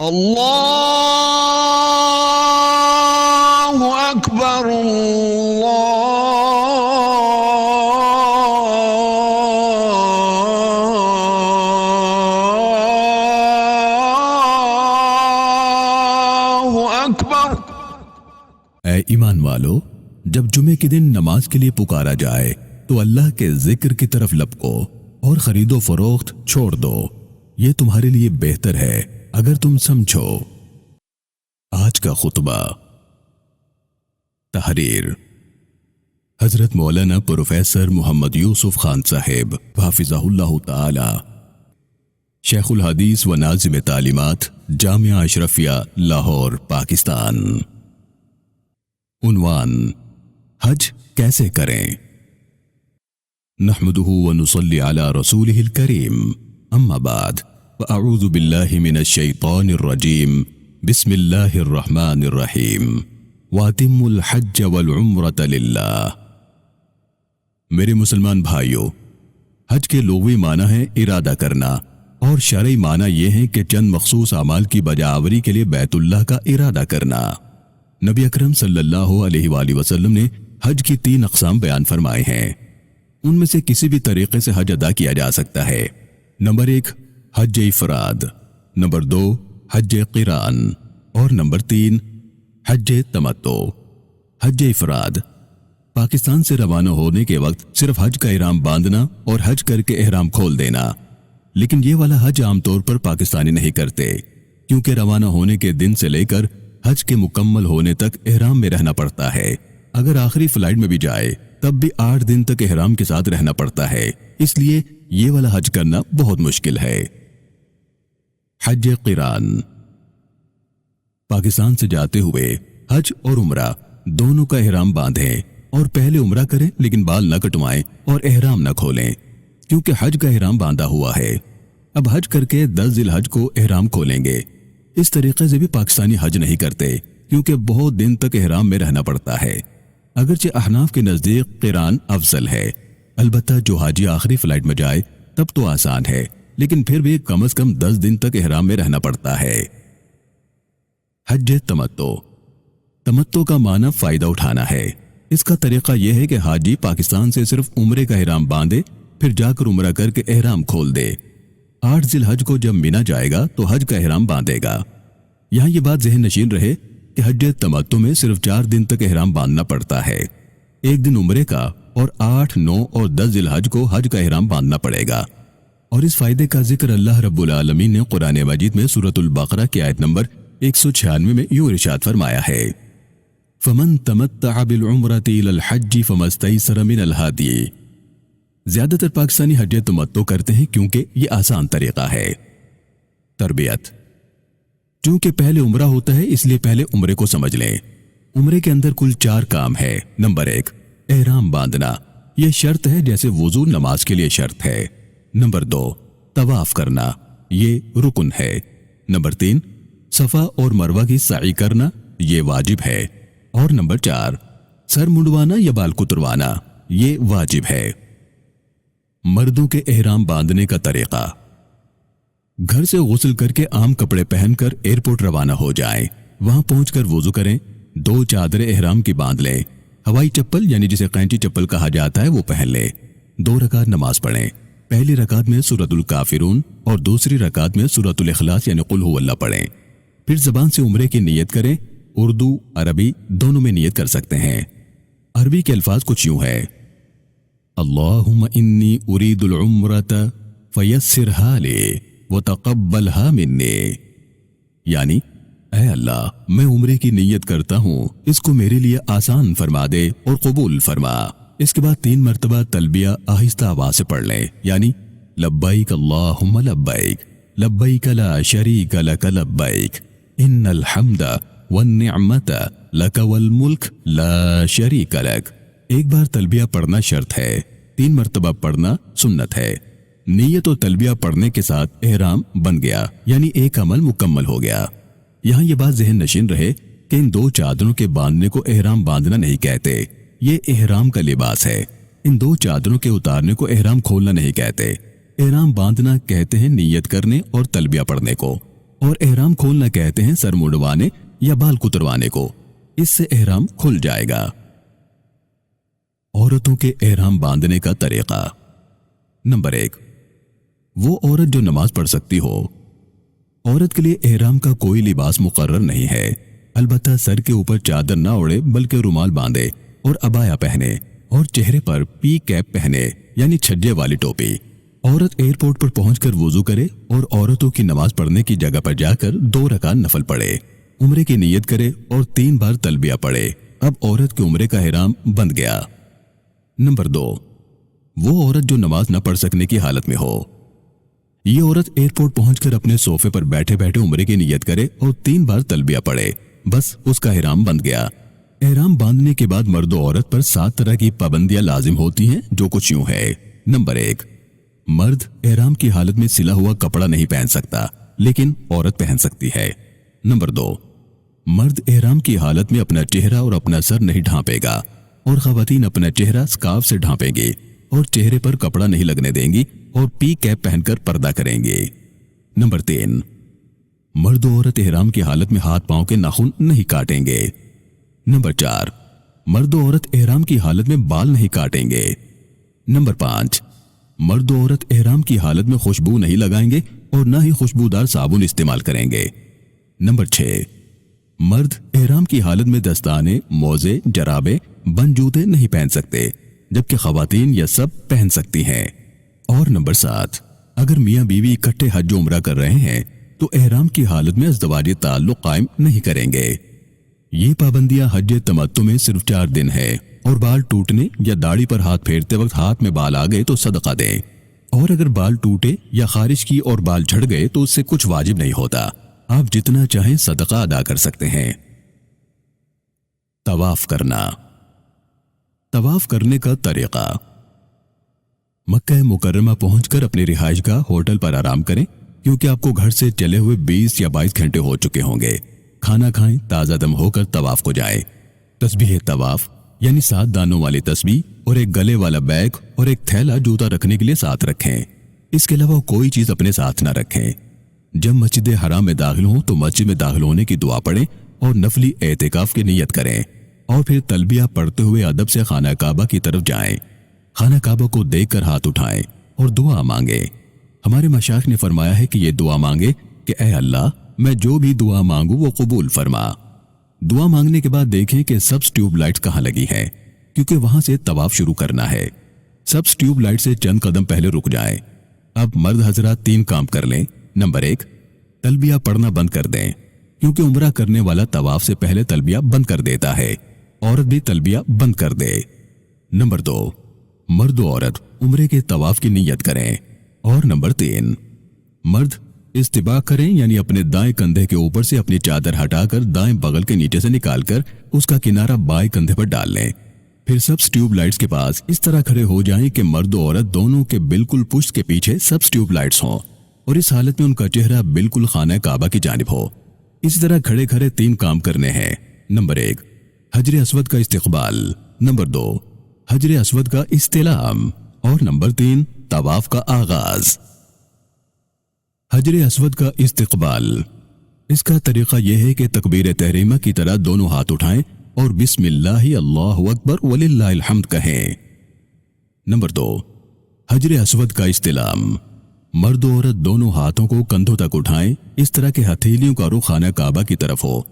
اللہ اکبر اللہ اکبر۔ اے ایمان والو، جب جمعے کے دن نماز کے لیے پکارا جائے تو اللہ کے ذکر کی طرف لپکو اور خرید و فروخت چھوڑ دو، یہ تمہارے لیے بہتر ہے اگر تم سمجھو۔ آج کا خطبہ۔ تحریر حضرت مولانا پروفیسر محمد یوسف خان صاحب حافظہ اللہ تعالی، شیخ الحدیث و ناظم تعلیمات، جامعہ اشرفیہ لاہور، پاکستان۔ عنوان: حج کیسے کریں؟ نحمدہ ونصلی علی رسولہ الکریم، اما بعد فاعوذ باللہ من الشیطان الرجیم، بسم اللہ الرحمن الرحیم، واتموا الحج والعمرۃ للہ۔ میرے مسلمان بھائیوں، حج کے لغوی معنی ہے ارادہ کرنا، اور شرعی معنی یہ ہے کہ چند مخصوص اعمال کی بجاوری کے لیے بیت اللہ کا ارادہ کرنا۔ نبی اکرم صلی اللہ علیہ وآلہ وسلم نے حج کی 3 اقسام بیان فرمائے ہیں۔ ان میں سے کسی بھی طریقے سے حج ادا کیا جا سکتا ہے۔ نمبر 1 حج افراد، نمبر 2 حج قران، اور نمبر 3 حج تمتع۔ حج افراد: پاکستان سے روانہ ہونے کے وقت صرف حج کا احرام باندھنا اور حج کر کے احرام کھول دینا، لیکن یہ والا حج عام طور پر پاکستانی نہیں کرتے، کیونکہ روانہ ہونے کے دن سے لے کر حج کے مکمل ہونے تک احرام میں رہنا پڑتا ہے۔ اگر آخری فلائٹ میں بھی جائے تب بھی 8 دن تک احرام کے ساتھ رہنا پڑتا ہے، اس لیے یہ والا حج کرنا بہت مشکل ہے۔ حج قران: پاکستان سے جاتے ہوئے حج اور عمرہ دونوں کا احرام باندھیں اور پہلے عمرہ کریں، لیکن بال نہ کٹوائیں اور احرام نہ کھولیں، کیونکہ حج کا احرام باندھا ہوا ہے۔ اب حج کر کے 10 ذی الحج کو احرام کھولیں گے۔ اس طریقے سے بھی پاکستانی حج نہیں کرتے، کیونکہ بہت دن تک احرام میں رہنا پڑتا ہے۔ اگرچہ احناف کے نزدیک قران افضل ہے، البتہ جو حاجی آخری فلائٹ میں جائے تب تو آسان ہے، لیکن پھر بھی کم از کم 10 دن تک احرام میں رہنا پڑتا ہے۔ حج تمتع: تمتع کا معنی فائدہ اٹھانا ہے۔ اس کا طریقہ یہ ہے کہ حاجی پاکستان سے صرف عمرے کا احرام باندھے، پھر جا کر عمرہ کر کے احرام کھول دے۔ 8 ذی الحج کو جب مینا جائے گا تو حج کا احرام باندھے گا۔ یہاں یہ بات ذہن نشین رہے کہ حج تمتع میں صرف 4 دن تک احرام باندھنا پڑتا ہے، 1 دن عمرے کا، اور 8، 9 اور 10 ذی الحج کو حج کا احرام باندھنا پڑے گا۔ اور اس فائدے کا ذکر اللہ رب العالمین نے قرآن مجید میں سورۃ البقرہ کی آیت نمبر 196 میں یوں ارشاد فرمایا ہے: فَمَن تَمَتَّعَ بِالْعُمْرَةِ إِلَى الْحَجِّ فَمَا اسْتَيْسَرَ مِنَ الْهَدْيِ۔ زیادہ تر پاکستانی حج تمتع کرتے ہیں کیونکہ یہ آسان طریقہ ہے۔ تربیت: چونکہ پہلے عمرہ ہوتا ہے اس لیے پہلے عمرے کو سمجھ لیں۔ عمرے کے اندر کل 4 کام ہے۔ نمبر 1 احرام باندھنا، یہ شرط ہے جیسے وضو نماز کے لیے شرط ہے۔ نمبر 2 طواف کرنا، یہ رکن ہے۔ نمبر 3 صفا اور مروہ کی سعی کرنا، یہ واجب ہے۔ اور نمبر 4 سر منڈوانا یا بال کتروانا، یہ واجب ہے۔ مردوں کے احرام باندھنے کا طریقہ: گھر سے غسل کر کے عام کپڑے پہن کر ایئرپورٹ روانہ ہو جائیں، وہاں پہنچ کر وضو کریں، 2 چادریں احرام کی باندھ لیں، ہوائی چپل یعنی جسے قینچی چپل کہا جاتا ہے وہ پہن لیں، 2 رکعت نماز پڑھیں، پہلی رکعت میں سورۃ الکافرون اور دوسری رکعت میں سورۃ الاخلاص یعنی قل هو اللہ پڑھیں۔ پھر زبان سے عمرے کی نیت کریں، اردو عربی دونوں میں نیت کر سکتے ہیں۔ عربی کے الفاظ کچھ یوں ہے: اللہم انی ارید العمرۃ فیسرھا لی وتقبلھا منی، یعنی اے اللہ میں عمرے کی نیت کرتا ہوں، اس کو میرے لیے آسان فرما دے اور قبول فرما۔ اس کے بعد 3 مرتبہ تلبیہ آہستہ آواز سے پڑھ لیں، یعنی لبیک اللہم لبیک، لبیک لا شریک لک لبیک، ان الحمد والنعمت لک والملک لا شریک لک۔ ایک بار تلبیہ پڑھنا شرط ہے، 3 مرتبہ پڑھنا سنت ہے۔ نیت و تلبیہ پڑھنے کے ساتھ احرام بن گیا، یعنی ایک عمل مکمل ہو گیا۔ یہاں یہ بات ذہن نشین رہے کہ ان 2 چادروں کے باندھنے کو احرام باندھنا نہیں کہتے، یہ احرام کا لباس ہے۔ ان 2 چادروں کے اتارنے کو احرام کھولنا نہیں کہتے، احرام باندھنا کہتے ہیں نیت کرنے اور تلبیہ پڑھنے کو، और एहराम खोलना कहते हैं सर मुंडवाने या बाल कुतरवाने को। इससे एहराम खुल जाएगा। औरतों के एहराम बांधने का तरीका। नंबर 1, वो औरत जो नमाज पढ़ सकती हो। औरत के लिए एहराम का कोई लिबास मुकर्रर नहीं है, अलबत्ता सर के ऊपर चादर ना ओढ़े बल्कि रुमाल बांधे और अबाया पहने और चेहरे पर पी कैप पहने यानी छज्जे वाली टोपी। औरत एयरपोर्ट पर पहुंचकर वुजू करे और औरतों की नमाज पढ़ने की जगह पर जाकर 2 रकात नफल पढ़े, उम्रे की नियत करे और 3 बार तलबिया पढ़े। अब औरत के उम्रे का एहराम बंध गया। नंबर 2, वो औरत जो नमाज न पढ़ सकने की हालत में हो। ये औरत एयरपोर्ट पहुंचकर अपने सोफे पर बैठे बैठे उम्रे की नियत करे और 3 बार तलबिया पढ़े, बस उसका एहराम बंध गया। एहराम बांधने के बाद मर्द औरत पर 7 तरह की पाबंदियां लाजिम होती हैं, जो कुछ यूं है। नंबर 1, मर्द एहराम की हालत में सिला हुआ कपड़ा नहीं पहन सकता, लेकिन औरत पहन सकती है। नंबर 2, मर्द एहराम की हालत में अपना चेहरा और अपना सर नहीं ढांपेगा और खवातीन अपना चेहरा स्कार्फ से ढांपेंगे और चेहरे पर कपड़ा नहीं लगने देंगी और पी कैप पहनकर पर्दा करेंगे। नंबर 3, मर्द औरत एहराम की हालत में हाथ पांव के नाखून नहीं काटेंगे। नंबर 4, मर्द औरत एहराम की हालत में बाल नहीं काटेंगे। नंबर 5, मर्द औरत एहराम की हालत में खुशबू नहीं लगाएंगे और न ही खुशबूदार साबुन इस्तेमाल करेंगे। नंबर 6, मर्द एहराम की हालत में दस्ताने, मोजे, जराबे, बंद जूते नहीं पहन सकते, जबकि खवातीन यह सब पहन सकती हैं। और नंबर 7, अगर मियां बीवी इकट्ठे हज उम्रा कर रहे हैं तो एहराम की हालत में अज़दवाजी ताल्लुक कायम नहीं करेंगे। ये पाबंदियां हज तमत्तु में सिर्फ 4 दिन है और बाल टूटने या दाढ़ी पर हाथ फेरते वक्त हाथ में बाल आ गए तो सदका दें, और अगर बाल टूटे या खारिज की और बाल झड़ गए तो उससे कुछ वाजिब नहीं होता, आप जितना चाहें सदका अदा कर सकते हैं। तवाफ करना। तवाफ करने का तरीका। मक्का मुकर्रमा पहुंचकर अपनी रिहाइशगाह होटल पर आराम करें, क्योंकि आपको घर से चले हुए 20 या 22 घंटे हो चुके होंगे। खाना खाएं, ताज़ा दम होकर तवाफ को जाएं। तस्बीह तवाफ यानी 7 दानों वाली तस्बीह और एक गले वाला बैग और एक थैला जूता रखने के लिए साथ रखें। इसके अलावा कोई चीज अपने साथ न रखें। जब मस्जिद हराम में दाखिल हों तो मस्जिद में दाखिल होने की दुआ पढ़ें और नफली एहतिकाफ की नियत करें और फिर तलबिया पढ़ते हुए अदब से खाना काबा की तरफ जाएं। खाना काबा को देखकर हाथ उठाएं और दुआ मांगे। हमारे मशाइख ने फरमाया है कि ये दुआ मांगे कि ऐ अल्लाह, मैं जो भी दुआ मांगू वो कबूल फरमा। दुआ मांगने के बाद देखें कि सब ट्यूब लाइट्स कहाँ लगी हैं, क्योंकि वहां से तवाफ शुरू करना है। सब ट्यूब लाइट से चंद कदम पहले रुक जाएं। अब मर्द हजरात 3 काम कर लें। नंबर 1, तलबिया पढ़ना बंद कर दें, क्योंकि उम्रा करने वाला तवाफ से पहले तलबिया बंद कर देता है। औरत भी तलबिया बंद कर दे। नंबर 2, मर्द औरत उम्रे के तवाफ की नियत करें। और नंबर 3, मर्द इस्तिबा करें, यानी अपने दाएं कंधे के ऊपर से अपनी चादर हटाकर दाएं बगल के नीचे से निकालकर उसका किनारा बाएं कंधे पर डाल लें। फिर सब ट्यूब लाइट्स के पास इस तरह खड़े हो जाएं कि मर्द और औरत दोनों के बिल्कुल पुश्त के पीछे सब ट्यूब लाइट्स हों और इस हालत में उनका चेहरा बिल्कुल खाना काबा की जानिब हो। इसी तरह खड़े खड़े 3 काम करने हैं। नंबर 1, हजर अस्वद का इस्तिकबाल। नंबर 2, हजर अस्वद का इस्तिलाम। और नंबर 3, तवाफ का आगाज। हजर अस्वद का इस्तिकबाल। इसका तरीका यह है कि तकबीर तहरीमा की तरह दोनों हाथ उठाएं और बिस्मिल्लाहि अल्लाहु अकबर वलिल्लाहिल हम्द कहें। नंबर 2, हजर अस्वद का इस्तिलाम। मर्द औरत दोनों हाथों को कंधों तक उठाएं, इस तरह के हथेलियों का रुख खाना काबा की तरफ हो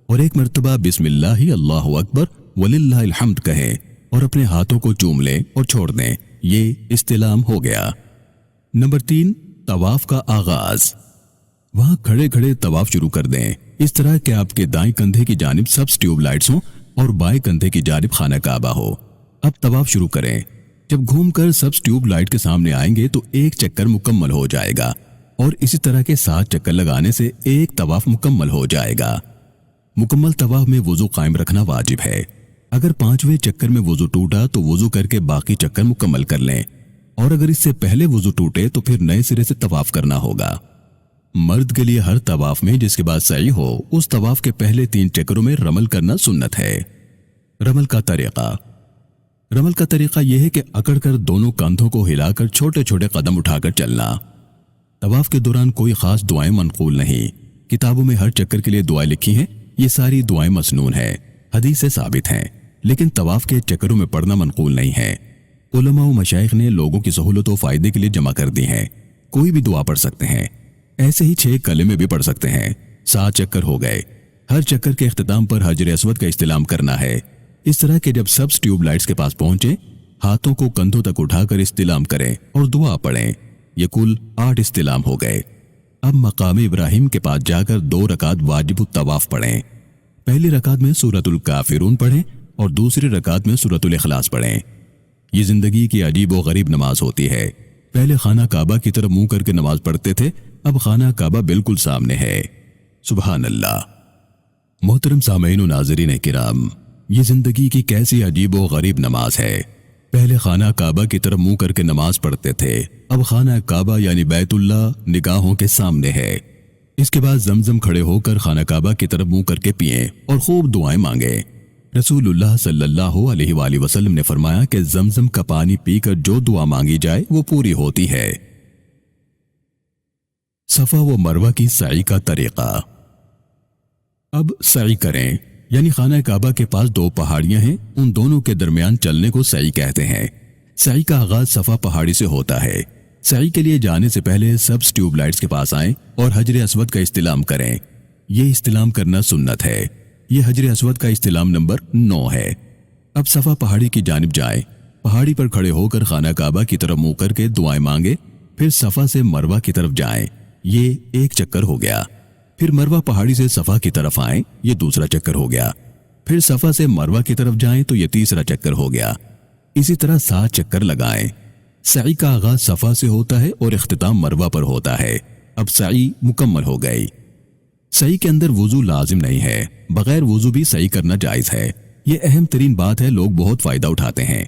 और एक मर्तबा बिस्मिल्लाहि अल्लाहु अकबर वलिल्लाहिल हम्द कहें और अपने हाथों को चूम लें और छोड़ दें। ये इस्तिलाम हो गया। नंबर 3, तवाफ का आगाज। वहां खड़े खड़े तवाफ शुरू कर दें, इस तरह कि आपके दाएं कंधे की जानिब सब ट्यूब लाइट्स हों और बाएं कंधे की जानिब खाना काबा हो। अब तवाफ शुरू करें। जब घूमकर सब ट्यूब लाइट के सामने आएंगे तो 1 चक्कर मुकम्मल हो जाएगा और इसी तरह के 7 चक्कर लगाने से 1 तवाफ मुकम्मल हो जाएगा। मुकम्मल तवाफ में वुजू कायम रखना वाजिब है। अगर 5वें चक्कर में वुजू टूटा तो वुजू करके बाकी चक्कर मुकम्मल कर लें और अगर इससे पहले वुजू टूटे तो फिर नए सिरे से तवाफ करना होगा। मर्द के लिए हर तवाफ में जिसके बाद सही हो उस तवाफ के पहले 3 चक्करों में रमल करना सुन्नत है। रमल का तरीका यह है कि अकड़कर दोनों कंधों को हिलाकर छोटे छोटे कदम उठाकर चलना। तवाफ के दौरान कोई खास दुआएं मनकूल नहीं किताबों में हर चक्कर के लिए दुआएं लिखी हैं। ये सारी दुआएं मसनून हैं, हदीस से साबित हैं, लेकिन तवाफ के चक्करों में पढ़ना मनकूल नहीं है। उलमा व मशाइख ने लोगों की सहूलत व फायदे के लिए जमा कर दी हैं। कोई भी दुआ पढ़ सकते हैं। ऐसे ही 6 कलमे भी पढ़ सकते हैं। 7 चक्कर हो गए। हर चक्कर के इख्तिताम पर हजर अस्वद का इस्तिलाम करना है। इस तरह के जब सब ट्यूब लाइट्स के पास पहुंचे, हाथों को कंधों तक उठाकर इस्तिलाम करें और दुआ पढ़ें। ये कुल 8 इस्तिलाम हो गए। अब मकाम इब्राहिम के पास जाकर 2 रकात वाजिब तवाफ पढ़ें। पहली रकात में सूरतुल काफिरून पढ़ें और दूसरी रकात में सूरतुल इखलास पढ़ें। ये जिंदगी की अजीब व गरीब नमाज होती है। पहले खाना काबा की तरफ मुंह करके नमाज पढ़ते थे, अब खाना काबा बिल्कुल सामने है। सुभान अल्लाह। मोहतरम सामईन व नाज़रीन किराम, ये जिंदगी की कैसी अजीब व गरीब नमाज है। पहले खाना काबा की तरफ मुंह करके नमाज पढ़ते थे, अब खाना काबा यानी बैतुल्लाह निगाहों के सामने है। इसके बाद जमजम खड़े होकर खाना काबा की तरफ मुंह करके पिएं और खूब दुआएं मांगे। रसूलुल्लाह सल्लल्लाहु अलैहि वसल्लम ने फरमाया कि जमजम का पानी पीकर जो दुआ मांगी जाए वो पूरी होती है। सफा व मरवा की सई का तरीका। अब सई करें, यानी खाना काबा के पास 2 पहाड़ियां हैं, उन दोनों के दरमियान चलने को सई कहते हैं। सई का आगाज सफा पहाड़ी से होता है। सई के लिए जाने से पहले सब ट्यूब लाइट्स के पास आएं और हजर अस्वद का इस्तिलाम करें। यह इस्तिलाम करना सुन्नत है। यह हजर अस्वद का इस्तिलाम नंबर 9 है। अब सफा पहाड़ी की जानिब जाएं। पहाड़ी पर खड़े होकर खाना काबा की तरफ मुंह करके दुआएं मांगे। फिर सफा से मरवा की तरफ जाएं। ये 1 चक्कर हो गया। फिर मरवा पहाड़ी से सफा की तरफ आएं, ये दूसरा चक्कर हो गया। फिर सफा से मरवा की तरफ जाएं तो ये तीसरा चक्कर हो गया। इसी तरह 7 चक्कर लगाएं। सई का आगाज सफा से होता है और इख्तिताम मरवा पर होता है। अब सई मुकम्मल हो गई। सई के अंदर वुजू लाजिम नहीं है, बगैर वुजू भी सई करना जायज है। यह अहम तरीन बात है, लोग बहुत फायदा उठाते हैं।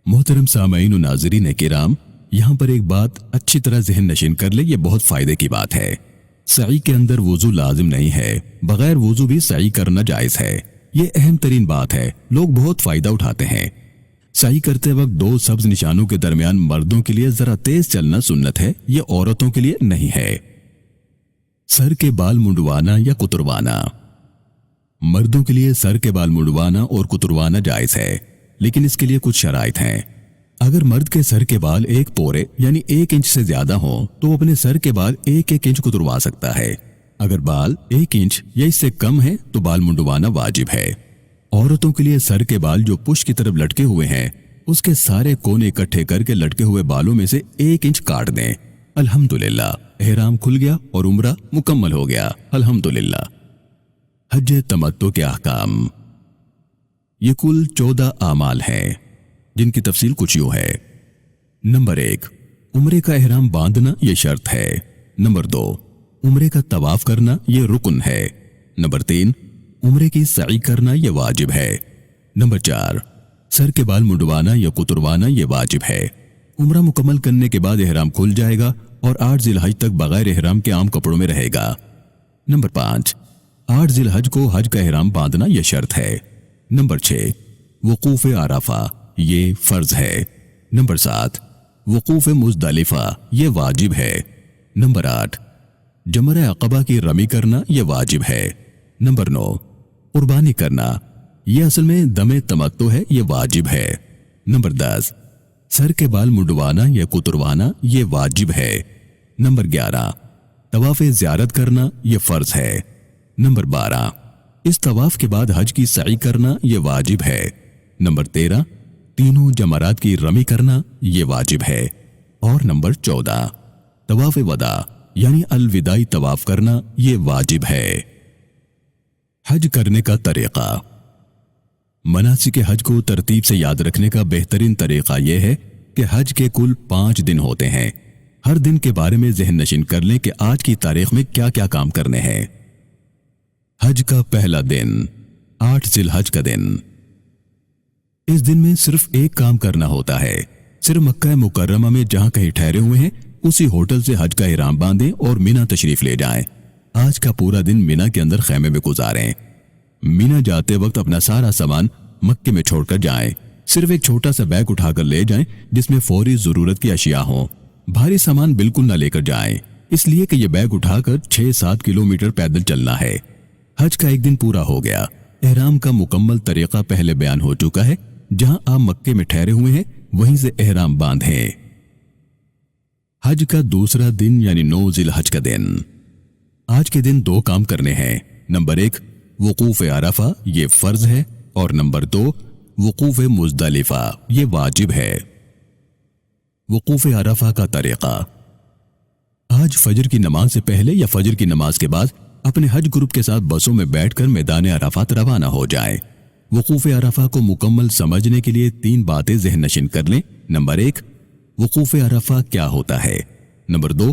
मोहतरम सामईन व नाज़रीन किराम, यहां पर एक बात अच्छी तरह ज़हन नशीन कर ले, ये बहुत फायदे की बात है। सई के अंदर वुजू लाजिम नहीं है, बगैर वुजू भी सई करना जायज है। ये अहम तरीन बात है, लोग बहुत फायदा उठाते हैं। सई करते वक्त 2 सब्ज निशानों के दरमियान मर्दों के लिए जरा तेज चलना सुन्नत है, ये औरतों के लिए नहीं है। सर के बाल मुंडवाना या कुतरवाना। मर्दों के लिए सर के बाल मुंडवाना और कुतरवाना जायज है, लेकिन इसके लिए कुछ शराइत हैं। अगर मर्द के सर के बाल 1 पोरे यानी 1 इंच से ज्यादा हो तो वो अपने सर के बाल 1-1 इंच कुतरवा सकता है। अगर बाल 1 इंच या इससे कम है तो बाल मुंडवाना वाजिब है। औरतों के लिए सर के बाल जो पुश की तरफ लटके हुए हैं, उसके सारे कोने इकट्ठे करके लटके हुए बालों में से 1 इंच काट दें। अल्हम्दुलिल्लाह, एहराम खुल गया और उम्रा मुकम्मल हो गया। अल्हम्दुलिल्लाह। हज तमत्तु के अहकाम। ये कुल 14 आमाल हैं, जिनकी तफसील कुछ यूं है। नंबर 1, उम्रे का एहराम बांधना ये शर्त है। नंबर 2, उम्रे का तवाफ करना ये रुकन है। नंबर 3, उम्रे की सई करना ये वाजिब है। नंबर 4, सर के बाल मुंडवाना या कुतरवाना ये वाजिब है। उम्रा मुकम्मल करने के बाद एहराम खुल जाएगा और 8 जिलहज तक बगैर एहराम के आम कपड़ों में रहेगा। नंबर 5, 8 जिलहज को हज का एहराम बांधना यह शर्त है। नंबर 6, वकूफ आराफा ये फर्ज है। नंबर 7, वकूफ मुज़दलिफा ये वाजिब है। नंबर 8, जमरे अक़बा की रमी करना ये वाजिब है। नंबर 9, कुर्बानी करना ये असल में दमे तमत्तु है, ये वाजिब है। नंबर 10, सर के बाल मुंडवाना या कुतरवाना ये वाजिब है। नंबर 11, तवाफ़े ज़ियारत करना ये फर्ज है। नंबर 12, इस तवाफ के बाद हज की सई करना ये वाजिब है। नंबर 13, तीनों जमरात की रमी करना ये वाजिब है। और नंबर 14, तवाफ़ वदा यानी अलविदाई तवाफ करना ये वाजिब है। हज करने का तरीका। मनासिक हज को तरतीब से याद रखने का बेहतरीन तरीका यह है कि हज के कुल 5 दिन होते हैं। हर दिन के बारे में ज़हन नशीन कर लें कि आज की तारीख में क्या क्या काम करने हैं। हज का पहला दिन 8 जिलहज का दिन। इस दिन में सिर्फ एक काम करना होता है। सिर्फ मक्का मुकर्रमा में जहां कहीं ठहरे हुए हैं उसी होटल से हज का इहराम बांधें और मीना तशरीफ ले जाएं। आज का पूरा दिन मीना के अंदर खैमे में गुजारें। मीना जाते वक्त अपना सारा सामान मक्के में छोड़कर जाएं। सिर्फ एक छोटा सा बैग उठाकर ले जाएं जिसमें फौरी जरूरत की अशिया हो। भारी सामान बिल्कुल न लेकर जाएं। इसलिए कि यह बैग उठाकर 6-7 किलोमीटर पैदल चलना है। हज का एक दिन पूरा हो गया। एहराम का मुकम्मल तरीका पहले बयान हो चुका है। जहां आप मक्के में ठहरे हुए हैं वहीं से एहराम बांधें। हज का दूसरा दिन यानी 9 जिलहज का दिन। आज के दिन 2 काम करने हैं। नंबर 1 वकूफ अरफा, ये फर्ज है, और नंबर 2 वकूफ मुज़दलिफा, ये वाजिब है। वकूफ अरफा का तरीका। आज फजर की नमाज से पहले या फजर की नमाज के बाद अपने हज ग्रुप के साथ बसों में बैठकर मैदान अरफात रवाना हो जाएं। वकूफ अरफा को मुकम्मल समझने के लिए 3 बातें ज़हन नशीन कर लें। नंबर 1 वकूफ अरफा क्या होता है। नंबर 2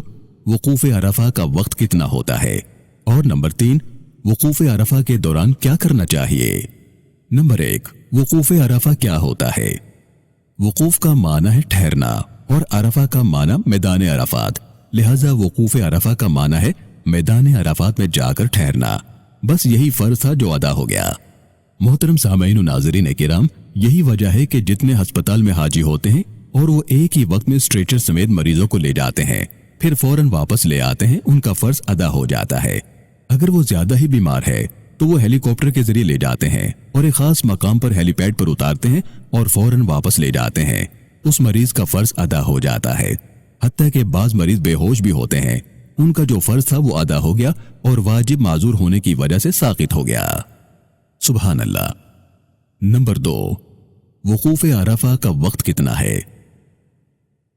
वकूफ अरफा का वक्त कितना होता है, और नंबर 3 वकूफ अरफा के दौरान क्या करना चाहिए। नंबर 1 वकूफ अरफा क्या होता है। वकूफ का माना है ठहरना और अरफा का माना मैदान अरफात, लिहाजा वकूफ अरफा का माना है मैदान अरफात में जाकर ठहरना। बस यही फर्ज था जो अदा हो गया। मोहतरम सामईन व नाज़रीन किराम, यही वजह है कि जितने अस्पताल में हाजी होते हैं और वो एक ही वक्त में स्ट्रेचर समेत मरीजों को ले जाते हैं, फिर फौरन वापस ले आते हैं, उनका फर्ज अदा हो जाता है। अगर वो ज्यादा ही बीमार है तो वो हेलीकॉप्टर के जरिए ले जाते हैं और एक खास मकाम पर हेलीपैड पर उतारते हैं और फौरन वापस ले जाते हैं। उस मरीज का फर्ज अदा हो जाता है। हत्ता कि बाज मरीज बेहोश भी होते हैं, उनका जो फर्ज था वो अदा हो गया और वाजिब माजूर होने की वजह से साकित हो गया। सुभान अल्लाह। नंबर 2 वकूफ अरफा का वक्त कितना है।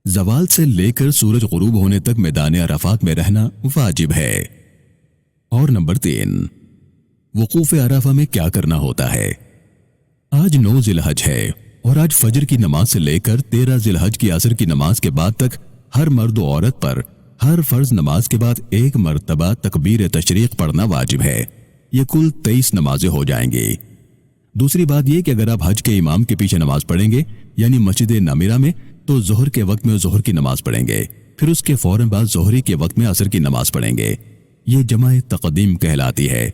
जवाल से लेकर सूरज गुरूब होने तक मैदान अरफात में रहना वाजिब है। और नंबर 3 वकूफ अरफा में क्या करना होता है। आज 9 जिलहज है और आज फजर की नमाज से लेकर 13 जिलहज की असर की नमाज के बाद तक हर मर्द और औरत पर हर फर्ज नमाज के बाद 1 मरतबा तकबीर तशरीक पढ़ना वाजिब है। ये कुल 23 नमाजें हो जाएंगी। दूसरी बात यह कि अगर आप हज के इमाम के पीछे नमाज पढ़ेंगे यानी मस्जिद नमीरा में, तो जोहर के वक्त में जोहर की नमाज पढ़ेंगे, फिर उसके फौरन बाद जोहरी के वक्त में असर की नमाज पढ़ेंगे। ये जमा तकदीम कहलाती है।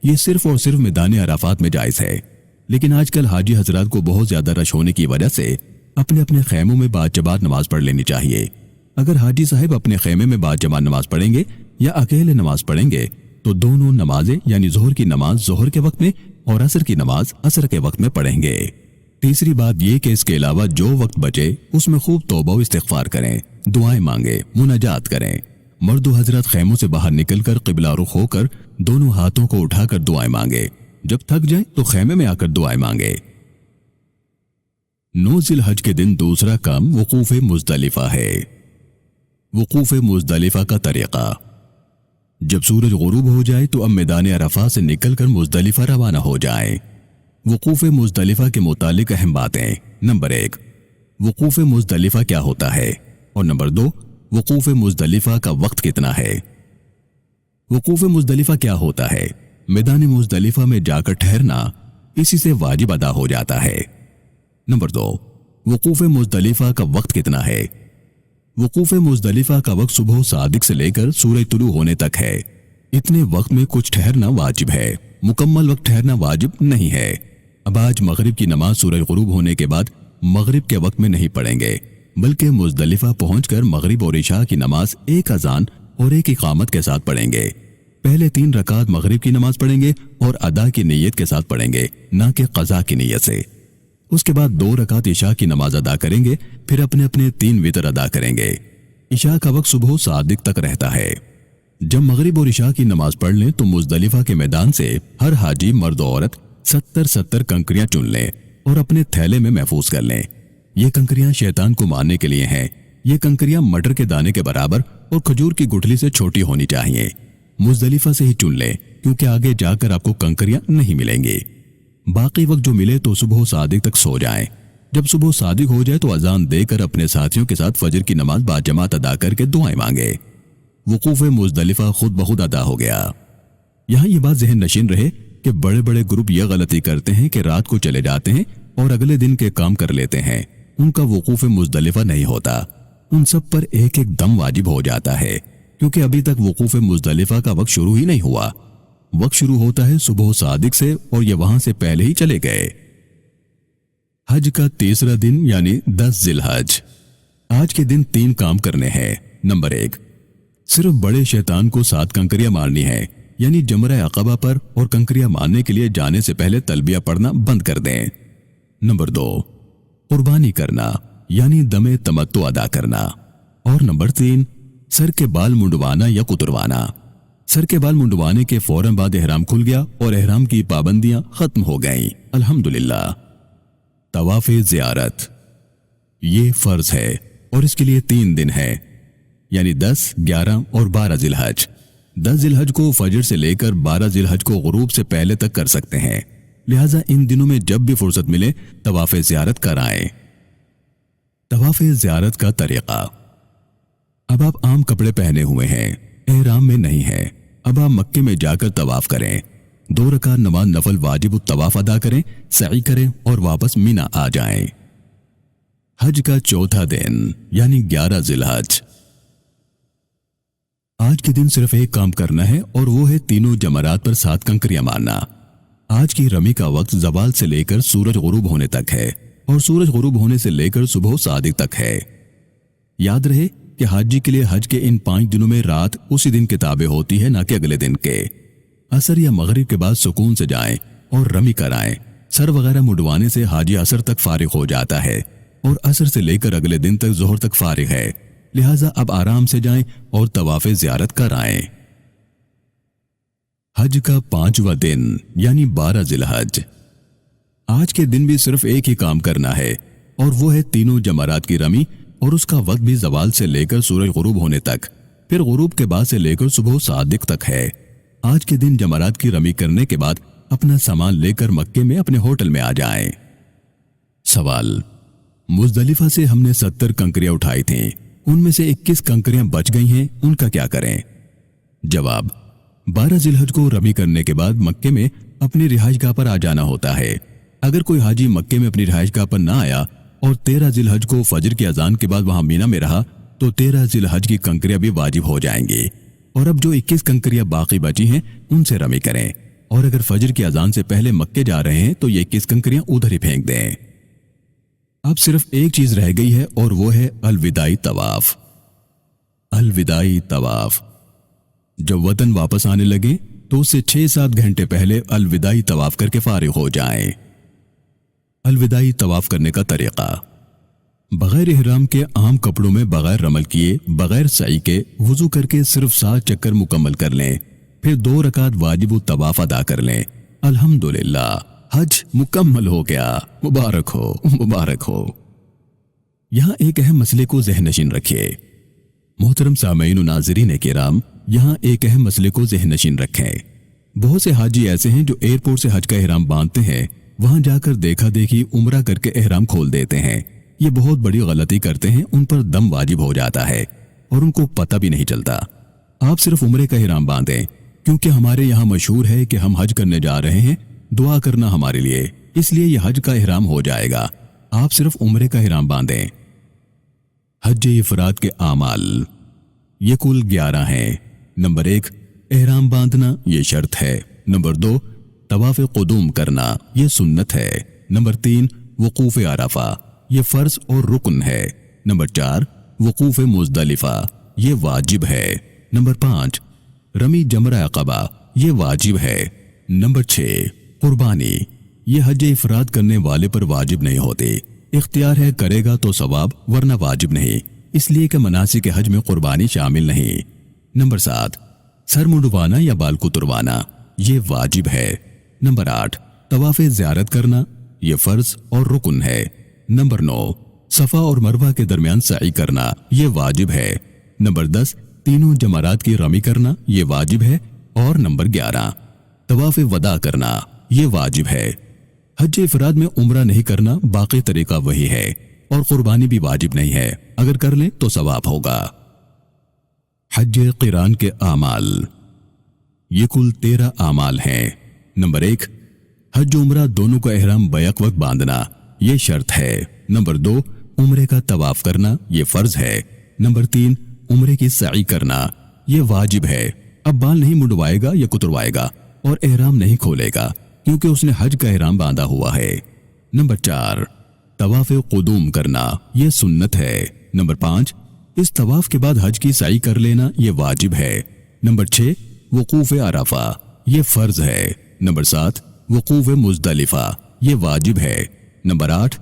ये सिर्फ और सिर्फ मैदान अराफात में जायज है। लेकिन आजकल हाजी हजरात को बहुत ज्यादा रश होने की वजह से अपने अपने खैमों में बाजमात नमाज पढ़ लेनी चाहिए। अगर हाजी साहब अपने खैमे में बाजमात नमाज पढ़ेंगे या अकेले नमाज पढ़ेंगे तो दोनों नमाजें यानी जोहर की नमाज जोहर के वक्त में और असर की नमाज असर के वक्त में पढ़ेंगे। तीसरी बात यह कि इसके अलावा जो वक्त बचे उसमें खूब तौबा व इस्तिग़फ़ार करें, दुआएं मांगे, मुनाजात करें। मर्दो हजरत खैमों से बाहर निकलकर क़िबला रुख होकर दोनों हाथों को उठाकर दुआएं मांगे। जब थक जाए तो खैमे में आकर दुआएं मांगे। 9 जिलहज के दिन दूसरा काम वकूफ मुज़दलिफा है। वकूफ मुज़दलिफा का तरीका। जब सूरज गुरूब हो जाए तो अब मैदान अरफा से निकलकर मुज़दलिफा रवाना हो जाए। वकूफ मुज़दलिफा के मुतालिक अहम बातें। नंबर 1 वकूफ मुज़दलिफा क्या होता है, और नंबर 2 वकूफ मुज़दलिफा का वक्त कितना है। वकूफ मुज़दलिफा क्या होता है। मैदान मुज़दलिफा में जाकर ठहरना, इसी से वाजिब अदा हो जाता है। नंबर 2 वकूफ मुज़दलिफा का वक्त कितना है। वकूफ मुज़दलिफा का वक्त सुबह सादिक से लेकर सूरज तुलू होने तक है। इतने वक्त में कुछ ठहरना वाजिब है, मुकम्मल वक्त ठहरना वाजिब नहीं है। अब आज मगरिब की नमाज सूरज गुरूब होने के बाद मगरिब के वक्त में नहीं पढ़ेंगे, बल्कि मुज़दलिफा पहुंचकर मगरिब और इशा की नमाज एक अजान और एक इकामत के साथ पढ़ेंगे। पहले 3 रकात मगरिब की नमाज पढ़ेंगे और अदा की नीयत के साथ पढ़ेंगे, ना कि क़ज़ा की नीयत से। उसके बाद 2 रकात इशा की नमाज अदा करेंगे, फिर अपने अपने 3 वितर अदा करेंगे। इशा का वक्त सुबह सादिक तक रहता है। जब मगरिब और इशा की नमाज पढ़ लें तो मुज़दलिफा के मैदान से हर हाजी मर्द और औरत 70 कंकरियां चुन लें और अपने थैले में महफूज कर लें। ये कंकरियां शैतान को मारने के लिए हैं। ये कंकरियां मटर के दाने के बराबर और खजूर की गुठली से छोटी होनी चाहिए। मुज़दलिफा से ही चुन लें, क्योंकि आगे जाकर आपको कंकरियां नहीं मिलेंगी। बाकी वक्त जो मिले तो सुबह सादिक तक सो जाएं। जब सुबह सादिक हो जाए तो अजान देकर अपने साथियों के साथ फजर की नमाज बाजमात अदा करके दुआएं मांगे। वकूफ मुज़दलिफा खुद बखुद अदा हो गया। यहाँ ये बात ज़हन नशीन रहे कि बड़े बड़े ग्रुप यह गलती करते हैं कि रात को चले जाते हैं और अगले दिन के काम कर लेते हैं। उनका वकूफ मुज़दलिफा नहीं होता। उन सब पर एक एक दम वाजिब हो जाता है, क्योंकि अभी तक वकूफ मुज़दलिफा का वक्त शुरू ही नहीं हुआ। वक्त शुरू होता है सुबह सादिक से और ये वहां से पहले ही चले गए। हज का तीसरा दिन यानी 10 जिलहज। आज के दिन 3 काम करने हैं। नंबर 1 सिर्फ बड़े शैतान को 7 कंकरियां मारनी है, यानी जमरा अक़बा पर, और कंकरियां मारने के लिए जाने से पहले तलबिया पढ़ना बंद कर दें। नंबर 2, कुर्बानी करना यानी दमे तमत्तु अदा करना। और नंबर 3, सर के बाल मुंडवाना या कुतरवाना। सर के बाल मुंडवाने के फौरन बाद एहराम खुल गया और एहराम की पाबंदियां खत्म हो गईं। अल्हम्दुलिल्लाह। तवाफ़ ज़ियारत ये फर्ज है और इसके लिए 3 दिन है, यानी 10, 11 और 12 ज़िलहज। 10 ज़िलहज को फजर से लेकर 12 ज़िलहज को गुरूब से पहले तक कर सकते हैं, लिहाजा इन दिनों में जब भी फुर्सत मिले तवाफ़ ज़ियारत कराएं। तवाफ़ ज़ियारत का तरीक़ा। अब आप आम कपड़े पहने हुए हैं, एहराम में नहीं है। अब आप मक्के में जाकर तवाफ करें, 2 रकात नमाज नफल वाजिब तवाफ अदा करें, सई करें और वापस मीना आ जाएं। हज का चौथा दिन यानी 11 ज़िलहज। आज के दिन सिर्फ एक काम करना है और वो है तीनों जमरात पर 7 कंकरियां मारना। आज की रमी का वक्त ज़वाल से लेकर सूरज गुरूब होने तक है और सूरज गुरूब होने से लेकर सुबह सादिक तक है। याद रहे कि हाजी के लिए हज के इन 5 दिनों में रात उसी दिन के ताबे होती है, ना कि अगले दिन के। असर या मगरिब के बाद सुकून से जाएं और रमी कराएं। सर वगैरह मुंडवाने से हाजी असर तक फारिग हो जाता है और असर से लेकर अगले दिन तक जोहर तक फारिग है, लिहाजा अब आराम से जाएं और तवाफ़ ज़ियारत कराएं। हज का 5वां दिन यानी 12 ज़िलहज। आज के दिन भी सिर्फ एक ही काम करना है और वो है तीनों जमरात की रमी, और उसका वक्त भी ज़वाल से लेकर सूरज गुरूब होने तक, फिर गुरूब के बाद से लेकर सुबह सादिक तक है। आज के दिन जमरात की रमी करने के बाद अपना सामान लेकर मक्के में अपने होटल में आ जाएं। सवाल, मुज़दलिफा से हमने 70 कंकरियां उठाई थीं, उनमें से 21 कंकरियां बच गई हैं, उनका क्या करें? जवाब, 12 ज़िलहज को रमी करने के बाद मक्के में अपनी रिहाइशगाह पर आ जाना होता है। अगर कोई हाजी मक्के में अपनी रिहाइशगाह पर ना आया और 13 ज़िलहज को फजर की अजान के बाद वहां मीना में रहा तो 13 ज़िलहज की कंकरियां भी वाजिब हो जाएंगी। और अब जो 21 कंकरियां बाकी बची हैं उनसे रमी करें, और अगर फजर की अजान से पहले मक्के जा रहे हैं तो ये 21 कंकरियां उधर ही फेंक दें। अब सिर्फ एक चीज रह गई है और वो है अलविदाई तवाफ। अलविदाई तवाफ। जब वतन वापस आने लगे तो उससे 6-7 घंटे पहले अलविदाई तवाफ करके फारिग हो जाएं। अलविदाई तवाफ करने का तरीका। बगैर इहराम के आम कपड़ों में बगैर रमल किए, बगैर सई के वुजू करके सिर्फ 7 चक्कर मुकम्मल कर लें, फिर 2 रकात वाजिब तवाफ अदा कर लें। अल्हम्दुलिल्लाह, हज मुकम्मल हो गया। मुबारक हो, मुबारक हो। यहां एक अहम मसले को ज़हनशीन रखिए। मोहतरम सामईन नाज़रीन किराम, यहां एक अहम मसले को ज़हनशीन रखें। बहुत से हाजी ऐसे हैं जो एयरपोर्ट से हज का एहराम बांधते हैं, वहां जाकर देखा देखी उम्रा करके एहराम खोल देते हैं। ये बहुत बड़ी गलती करते हैं, उन पर दम वाजिब हो जाता है और उनको पता भी नहीं चलता। आप सिर्फ उम्रे का एहराम बांधें, क्योंकि हमारे यहाँ मशहूर है कि हम हज करने जा रहे हैं, दुआ करना हमारे लिए, इसलिए यह हज का एहराम हो जाएगा। आप सिर्फ उम्रे का एहराम बांधें। हज इफराद के आमाल ये कुल 11 हैं। नंबर 1, एहराम बांधना, ये शर्त है। नंबर 2, तवाफ़ क़ुदूम करना, ये सुन्नत है। नंबर 3, वक़ूफ़ अरफ़ा, ये फ़र्ज़ और रुकन है। नंबर 4, वक़ूफ़ मुज़दलिफ़ा, ये वाजिब है। नंबर 5, रमी जमरा अक़बा, ये वाजिब है। नंबर 6, कुर्बानी, ये हज इफराद करने वाले पर वाजिब नहीं होती। इख्तियार है, करेगा तो सवाब, वरना वाजिब नहीं, इसलिए कि मनासिक हज में कुर्बानी शामिल नहीं। नंबर 7, सर मुंडवाना या बाल कुतरवाना, ये वाजिब है। नंबर 8, तवाफ़ ज़ियारत करना, ये फ़र्ज़ और रुकन है। नंबर 9, सफ़ा और मरवा के दरमियान सई करना, ये वाजिब है। नंबर 10, तीनों जमरात की रमी करना, ये वाजिब है। और नंबर 11, तवाफ़ वदा करना, ये वाजिब है। हज इफराद में उम्रा नहीं करना, बाकी तरीका वही है, और कुर्बानी भी वाजिब नहीं है, अगर कर लें तो सवाब होगा। हज क़िरान के आमाल, ये कुल 13 आमाल हैं। नंबर 1, हज उम्रा दोनों का एहराम बैक वक्त बांधना, ये शर्त है। नंबर 2, उम्रे का तवाफ करना, ये फ़र्ज़ है। नंबर 3, उम्रे की सई करना, ये वाजिब है। अब बाल नहीं मुंडवाएगा या कुतरवाएगा और एहराम नहीं खोलेगा, क्योंकि उसने हज का एहराम बांधा हुआ है। नंबर 4, तवाफ़ क़ुदूम करना, ये सुन्नत है। नंबर 5, इस तवाफ के बाद हज की साई कर लेना ये वाजिब है। नंबर 6 वकूफ अरफा, ये फर्ज है। नंबर 7 वकूफ मुज़दलिफा, ये वाजिब है। नंबर 8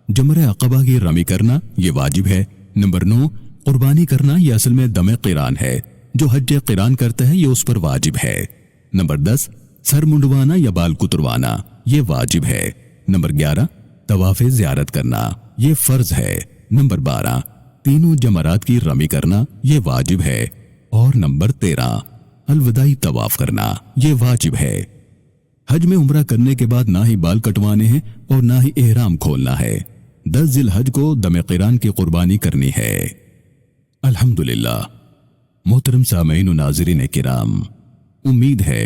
जमरे अक़बा की रमी करना, ये वाजिब है। नंबर 9 कुर्बानी करना, ये असल में दमे क़िरान है। जो हज क़िरान करता है ये उस पर वाजिब है। नंबर 10 सर मुंडवाना या बाल कुतरवाना, ये वाजिब है। नंबर 11 तवाफ़े ज़ियारत करना, ये फर्ज है। नंबर 12 तीनों जमरात की रमी करना, ये वाजिब है। और नंबर 13 अलविदाई तवाफ करना, ये वाजिब है। हज में उम्रा करने के बाद ना ही बाल कटवाने हैं और ना ही एहराम खोलना है। 10 ज़िलहज को दमे क़िरान की कुर्बानी करनी है। अल्हम्दुलिल्लाह। मोहतरम सामईन व नाज़रीन किराम, उम्मीद है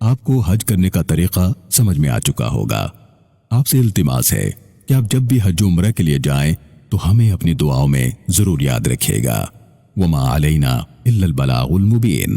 आपको हज करने का तरीका समझ में आ चुका होगा। आपसे इल्तिमास है कि आप जब भी हज उम्रा के लिए जाएं तो हमें अपनी दुआओं में जरूर याद रखिएगा। वमा अलैना इल्लल बलागुल मुबीन।